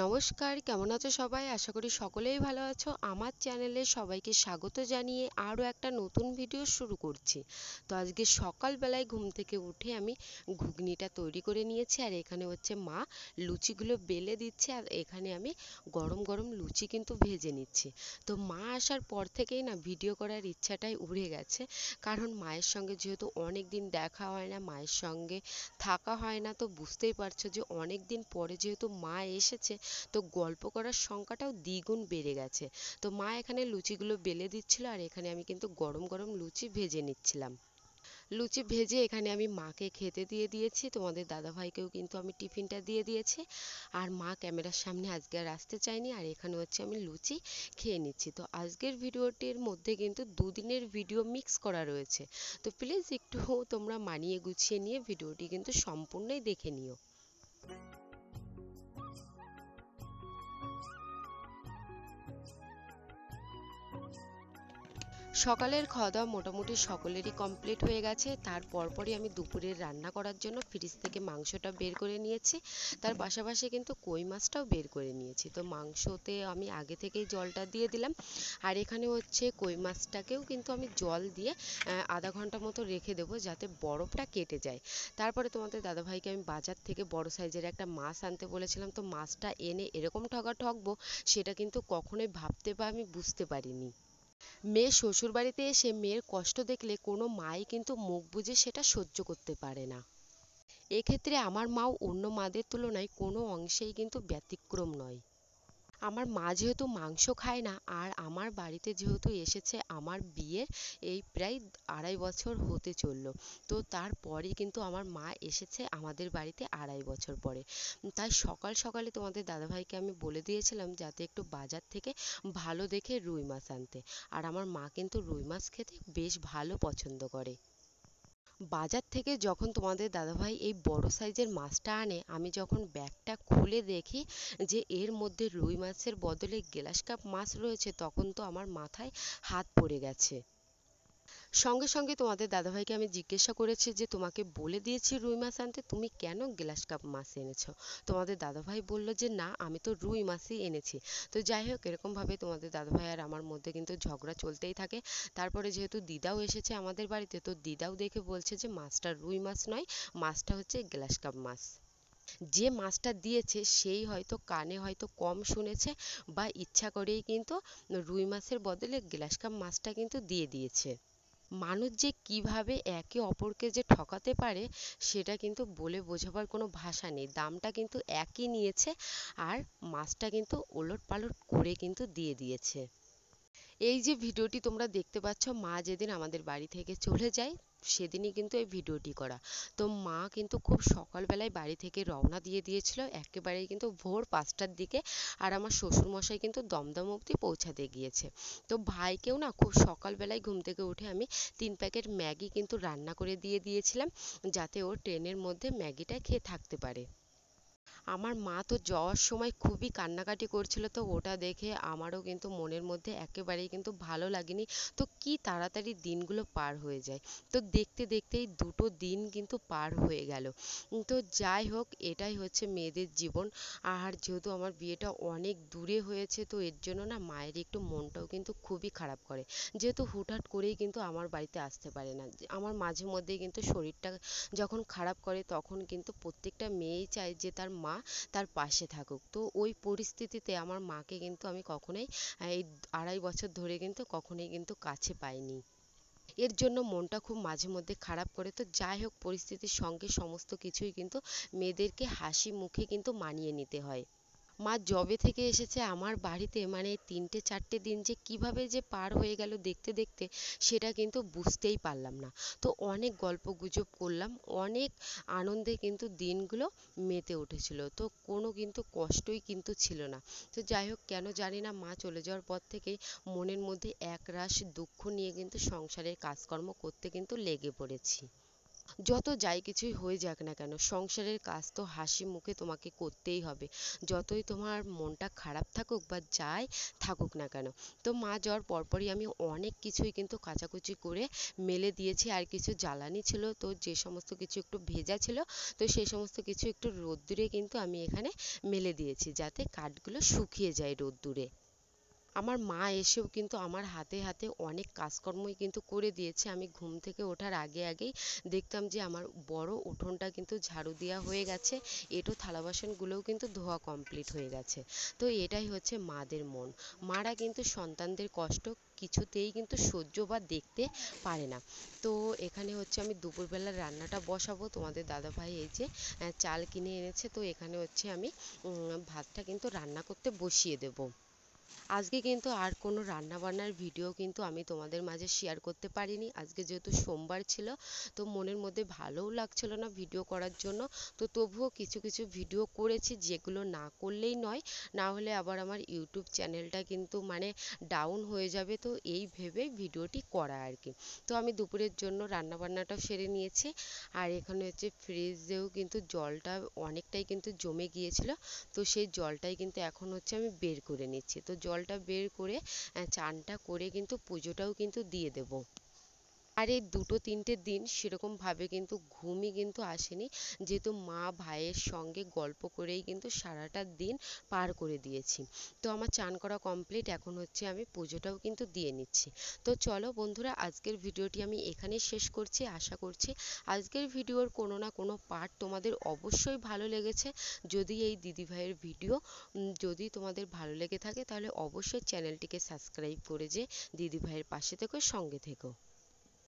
নমস্কার, কেমন আছো সবাই? আশা করি সকলেই ভালো আছো। আমার চ্যানেলে সবাইকে স্বাগত জানিয়ে আরও একটা নতুন ভিডিও শুরু করছি। তো আজকে সকালবেলায় ঘুম থেকে উঠে আমি ঘুগনিটা তৈরি করে নিয়েছি, আর এখানে হচ্ছে মা লুচিগুলো বেলে দিচ্ছে, আর এখানে আমি গরম গরম লুচি কিন্তু ভেজে নিচ্ছি। তো মা আসার পর থেকেই না ভিডিও করার ইচ্ছাটাই উড়ে গেছে, কারণ মায়ের সঙ্গে যেহেতু অনেক দিন দেখা হয় না, মায়ের সঙ্গে থাকা হয় না, তো বুঝতেই পারছো যে অনেক দিন পরে যেহেতু মা এসেছে, তো গল্প করার সংখ্যাটাও দ্বিগুণ বেড়ে গেছে। তো মা এখানে লুচিগুলো বেলে দিচ্ছিল, আর এখানে আমি কিন্তু গরম গরম লুচি ভেজে নিচ্ছিলাম। লুচি ভেজে এখানে আমি মাকে খেতে দিয়ে দিয়েছি, তোমাদের দাদাভাইকেও কিন্তু আমি টিফিনটা দিয়ে দিয়েছি। আর মা ক্যামেরার সামনে আজকে আর আসতে চাইনি, আর এখানে হচ্ছে আমি লুচি খেয়ে নিচ্ছি। তো আজকের ভিডিওটির মধ্যে কিন্তু দুদিনের ভিডিও মিক্স করা রয়েছে, তো প্লিজ একটু তোমরা মানিয়ে গুছিয়ে নিয়ে ভিডিওটি কিন্তু সম্পূর্ণই দেখে নিও। সকালের খাওয়া দাওয়া মোটামুটি সকলেরই কমপ্লিট হয়ে গেছে। তার পরপরই আমি দুপুরের রান্না করার জন্য ফ্রিজ থেকে মাংসটা বের করে নিয়েছি, তার পাশাপাশি কিন্তু কই মাছটাও বের করে নিয়েছি। তো মাংসতে আমি আগে থেকেই জলটা দিয়ে দিলাম, আর এখানে হচ্ছে কই মাছটাকেও কিন্তু আমি জল দিয়ে আধা ঘন্টা মতো রেখে দেবো, যাতে বরফটা কেটে যায়। তারপরে তোমাদের দাদাভাইকে আমি বাজার থেকে বড় সাইজের একটা মাছ আনতে বলেছিলাম, তো মাছটা এনে এরকম ঠকবো সেটা কিন্তু কখনোই ভাবতে বা আমি বুঝতে পারিনি। মেয়ে শ্বশুরবাড়িতে এসে মেয়ের কষ্ট দেখলে কোনো মাই কিন্তু মুখ বুজে সেটা সহ্য করতে পারে না। এক্ষেত্রে আমার মাও অন্য মাদের তুলনায় কোনো অংশেই কিন্তু ব্যতিক্রম নয়। আমার মা যেহেতু মাংস খায় না, আর আমার বাড়িতে যেহেতু এসেছে আমার বিয়ের এই প্রায় 2.5 বছর হতে চললো, তো তারপরে কিন্তু আমার মা এসেছে আমাদের বাড়িতে 2.5 বছর পরে। তাই সকাল সকালে তোমাদের দাদাভাইকে আমি বলে দিয়েছিলাম যাতে একটু বাজার থেকে ভালো দেখে রুই মাছ আনতে, আর আমার মা কিন্তু রুই মাছ খেতে বেশ ভালো পছন্দ করে। বাজার থেকে যখন তোমাদের দাদাভাই এই বড় সাইজের মাছটা আনে, আমি যখন ব্যাগটা খুলে দেখি যে এর মধ্যে রুই মাছের বদলে গ্লাস কাপ মাছ রয়েছে, তখন তো আমার মাথায় হাত পড়ে গেছে। সঙ্গে সঙ্গে তোমাদের দাদাভাইকে আমি জিজ্ঞাসা করেছি যে তোমাকে বলে দিয়েছি রুই মাছ আনতে, তুমি কেন গ্লাস কাপ মাছ এনেছো? তোমাদের দাদাভাই বলল যে না, আমি তো রুই মাছই এনেছি। তো যাই হোক, এরকমভাবে তোমাদের দাদাভাই আর আমার মধ্যে কিন্তু ঝগড়া চলতেই থাকে। তারপরে যেহেতু দিদাও এসেছে আমাদের বাড়িতে, তো দিদাও দেখে বলছে যে মাছটা রুই মাছ নয়, মাছটা হচ্ছে গ্লাস কাপ মাছ। যে মাছটা দিয়েছে সেই হয়তো কানে হয়তো কম শুনেছে, বা ইচ্ছা করেই কিন্তু রুই মাছের বদলে গ্লাস কাপ মাছটা কিন্তু দিয়ে দিয়েছে। মানুষ যে কিভাবে একে অপরকে যে ঠকাতে পারে, সেটা কিন্তু বলে বোঝাবার কোনো ভাষা নেই। দামটা কিন্তু একই নিয়েছে, আর মাছটা কিন্তু ওলটপালট করে কিন্তু দিয়ে দিয়েছে। এই যে ভিডিওটি তোমরা দেখতে পাচ্ছ, মা যেদিন আমাদের বাড়ি থেকে চলে যায় সেদিনই কিন্তু এই ভিডিওটি করা। তো মা কিন্তু খুব সকালবেলায় বাড়ি থেকে রওনা দিয়ে দিয়েছিল, একেবারেই কিন্তু ভোর 5টার দিকে, আর আমার শ্বশুর মশাই কিন্তু দমদম অবধি পৌঁছাতে গিয়েছে। তো ভাইকেও না খুব সকালবেলায় ঘুম থেকে উঠে আমি 3 প্যাকেট ম্যাগি কিন্তু রান্না করে দিয়ে দিয়েছিলাম, যাতে ও ট্রেনের মধ্যে ম্যাগিটা খেয়ে থাকতে পারে। আমার মা তো যাওয়ার সময় খুবই কান্নাকাটি করছিল, তো ওটা দেখে আমারও কিন্তু মনের মধ্যে একেবারেই কিন্তু ভালো লাগেনি। তো কি তাড়াতাড়ি দিনগুলো পার হয়ে যায়, তো দেখতে দেখতেই 2টো দিন কিন্তু পার হয়ে গেল। তো যাই হোক, এটাই হচ্ছে মেয়েদের জীবন। আর যেহেতু আমার বিয়েটা অনেক দূরে হয়েছে, তো এর জন্য না মায়ের একটু মনটাও কিন্তু খুবই খারাপ করে, যেহেতু হুটহাট করেই কিন্তু আমার বাড়িতে আসতে পারে না। আমার মাঝে মধ্যেই কিন্তু শরীরটা যখন খারাপ করে, তখন কিন্তু প্রত্যেকটা মেয়েই চায় যে তার মা তার পাশে থাকুক। তো ওই পরিস্থিতিতে আমার মাকে কিন্তু আমি কখনোই এই 2.5 বছর ধরে কিন্তু কখনোই কিন্তু কাছে পাইনি। এর জন্য মনটা খুব মাঝে মধ্যে খারাপ করে। তো যাই হোক, পরিস্থিতির সঙ্গে সমস্ত কিছুই কিন্তু মেয়েদেরকে হাসি মুখে কিন্তু মানিয়ে নিতে হয়। মা যবে থেকে এসেছে আমার বাড়িতে, মানে 3-4টে দিন যে কিভাবে যে পার হয়ে গেল দেখতে দেখতে, সেটা কিন্তু বুঝতেই পারলাম না। তো অনেক গল্প গুজব করলাম, অনেক আনন্দে কিন্তু দিনগুলো মেতে উঠেছিল, তো কোনো কিন্তু কষ্টই কিন্তু ছিল না। তো যাই হোক, কেন জানি না মা চলে যাওয়ার পর থেকেই মনের মধ্যে একরাশ দুঃখ নিয়ে কিন্তু সংসারের কাজকর্ম করতে কিন্তু লেগে পড়েছি। যত যাই কিছুই হয়ে যাক না কেন, সংসারের কাজ তো হাসি মুখে তোমাকে করতেই হবে, যতই তোমার মনটা খারাপ থাকুক বা যাই থাকুক না কেন। তো মা যাওয়ার পরপরই আমি অনেক কিছুই কিন্তু কাচাকুচি করে মেলে দিয়েছি, আর কিছু জ্বালানি ছিল তো যে সমস্ত কিছু একটু ভেজা ছিল, তো সেই সমস্ত কিছু একটু রোদ্দুরে কিন্তু আমি এখানে মেলে দিয়েছি, যাতে কাঠগুলো শুকিয়ে যায় রোদ্দুরে। আমার মা এসেও কিন্তু আমার হাতে হাতে অনেক কাজকর্মই কিন্তু করে দিয়েছে। আমি ঘুম থেকে ওঠার আগে আগেই দেখতাম যে আমার বড় উঠোনটা কিন্তু ঝাড়ু দেওয়া হয়ে গেছে, এঁটো থালা বাসনগুলোও কিন্তু ধোয়া কমপ্লিট হয়ে গেছে। তো এটাই হচ্ছে মাদের মন। মারা কিন্তু সন্তানদের কষ্ট কিছুতেই কিন্তু সহ্য বা দেখতে পারে না। তো এখানে হচ্ছে আমি দুপুরবেলার রান্নাটা বসাবো। তোমাদের দাদাভাই এই যে চাল কিনে এনেছে, তো এখানে হচ্ছে আমি ভাতটা কিন্তু রান্না করতে বসিয়ে দেবো। আজকে কিন্তু আর কোনো রান্না বান্নার ভিডিও কিন্তু আমি তোমাদের মাঝে শেয়ার করতে পারিনি। আজকে যেহেতু সোমবার ছিল, তো মনের মধ্যে ভালোও লাগছিল না ভিডিও করার জন্য। তো তবুও কিছু কিছু ভিডিও করেছি, যেগুলো না করলেই নয়, না হলে আবার আমার ইউটিউব চ্যানেলটা কিন্তু মানে ডাউন হয়ে যাবে। তো এই ভেবে ভিডিওটি করা আর কি। তো আমি দুপুরের জন্য রান্না বান্নাটাও সেরে নিয়েছি। আর এখানে হচ্ছে ফ্রিজেও কিন্তু জলটা অনেকটাই কিন্তু জমে গিয়েছিল, তো সেই জলটাই কিন্তু এখন হচ্ছে আমি বের করে নিচ্ছি। তো জলটা বের করে চানটা করে কিন্তু পুজোটাও কিন্তু দিয়ে দেবো। আর এই দুটো তিনটে দিন সেরকম ভাবে কিন্তু ঘুমই কিন্তু আসেনি, যেহেতু মা ভাইয়ের সঙ্গে গল্প করেই কিন্তু সারাটা দিন পার করে দিয়েছি। তো আমার চান করা কমপ্লিট, এখন হচ্ছে আমি পুজোটাও কিন্তু দিয়ে নিচ্ছি। তো চলো বন্ধুরা, আজকের ভিডিওটি আমি এখানেই শেষ করছি। আশা করছি আজকের ভিডিওর কোনো না কোনো পার্ট তোমাদের অবশ্যই ভালো লেগেছে। যদি এই দিদিভাইয়ের ভিডিও যদি তোমাদের ভালো লেগে থাকে, তাহলে অবশ্যই চ্যানেলটিকে সাবস্ক্রাইব করে যে দিদিভাইয়ের পাশে থেকো, সঙ্গে থেকো।